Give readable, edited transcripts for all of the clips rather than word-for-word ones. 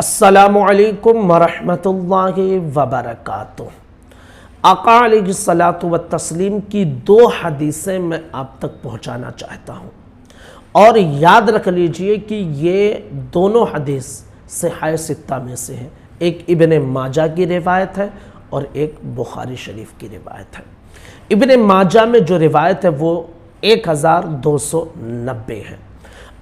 अस्सलामु अलैकुम वरहमतुल्लाहि वबरकातुह। आका अलैहिस्सलातु व तस्लीम की दो हदीसें मैं आप तक पहुंचाना चाहता हूं और याद रख लीजिए कि ये दोनों हदीस सहीह सित्ता में से हैं। एक इब्न माजा की रिवायत है और एक बुखारी शरीफ की रिवायत है। इब्न माजा में जो रिवायत है वो 1290 है।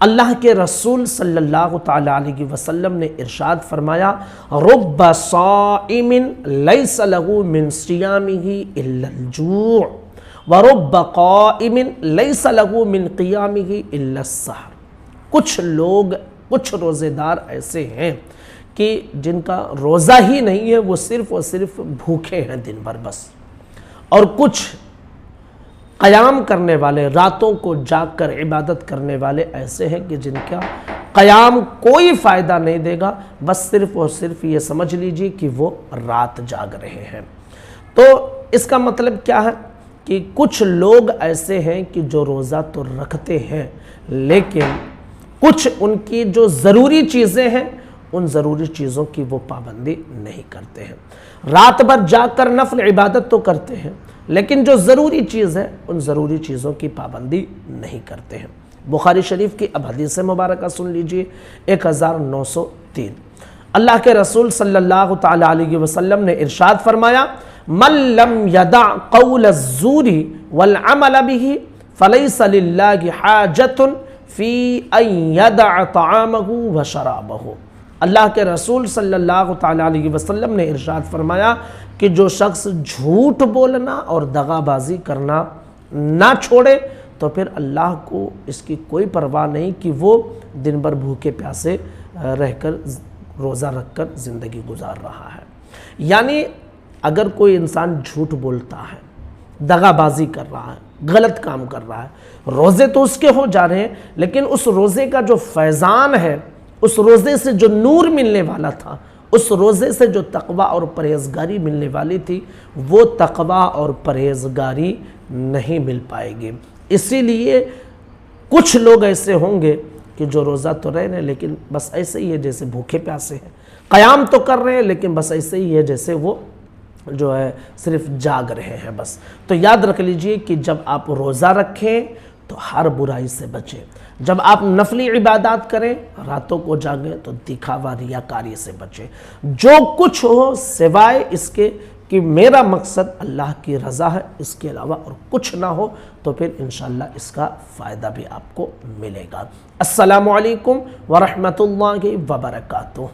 अल्लाह के रसूल सल्लल्लाहु तआला अलैहि वसल्लम ने इरशाद फरमाया, रुब्ब साइमिन लैसा लहू मिन सियामिही इल्लल जू' व रुब्ब काइमिन लैसा लहू मिन क़ियामिही इल्लस सहर। कुछ लोग, कुछ रोज़ेदार ऐसे हैं कि जिनका रोज़ा ही नहीं है, वो सिर्फ़ और सिर्फ भूखे हैं दिन भर बस। और कुछ क़याम करने वाले, रातों को जाग कर इबादत करने वाले ऐसे हैं कि जिनका क़याम कोई फ़ायदा नहीं देगा, बस सिर्फ़ और सिर्फ ये समझ लीजिए कि वो रात जाग रहे हैं। तो इसका मतलब क्या है कि कुछ लोग ऐसे हैं कि जो रोज़ा तो रखते हैं, लेकिन कुछ उनकी जो ज़रूरी चीज़ें हैं, उन ज़रूरी चीज़ों की वो पाबंदी नहीं करते हैं। रात भर जाग कर नफल इबादत तो करते हैं, लेकिन जो ज़रूरी चीज़ है उन ज़रूरी चीज़ों की पाबंदी नहीं करते हैं। बुखारी शरीफ की अब हदीस मुबारक सुन लीजिए, 1903। अल्लाह के रसूल सल्लल्लाहु तआला अलैहि वसल्लम ने इरशाद फरमाया, मन लम यदा क़ौल ज़ूरी वल अमल बिही फलैसा लिल्लाहि हाजतुन फ़ी अन यदअ तआमहु व शराबहु। अल्लाह के रसूल सल्लल्लाहु तआला अलैहि वसल्लम ने इरशाद फरमाया कि जो शख्स झूठ बोलना और दगाबाजी करना ना छोड़े, तो फिर अल्लाह को इसकी कोई परवाह नहीं कि वो दिन भर भूखे प्यासे रहकर, रोज़ा रखकर ज़िंदगी गुजार रहा है। यानी अगर कोई इंसान झूठ बोलता है, दगाबाजी कर रहा है, गलत काम कर रहा है, रोज़े तो उसके हो जा रहे हैं, लेकिन उस रोज़े का जो फैज़ान है, उस रोज़े से जो नूर मिलने वाला था, उस रोज़े से जो तक़वा और परहेज़गारी मिलने वाली थी, वो तक़वा और परहेज़गारी नहीं मिल पाएगी। इसीलिए कुछ लोग ऐसे होंगे कि जो रोज़ा तो रह रहे हैं, लेकिन बस ऐसे ही है जैसे भूखे प्यासे हैं। क़याम तो कर रहे हैं, लेकिन बस ऐसे ही है जैसे वो जो है सिर्फ जाग रहे हैं बस। तो याद रख लीजिए कि जब आप रोज़ा रखें तो हर बुराई से बचें। जब आप नफली इबादत करें, रातों को जागें, तो दिखावा रियाकारी से बचें। जो कुछ हो सिवाय इसके कि मेरा मकसद अल्लाह की रज़ा है, इसके अलावा और कुछ ना हो, तो फिर इंशाअल्लाह इसका फ़ायदा भी आपको मिलेगा। अस्सलामु अलैकुम वरहमतुल्लाहि वबरकातुह।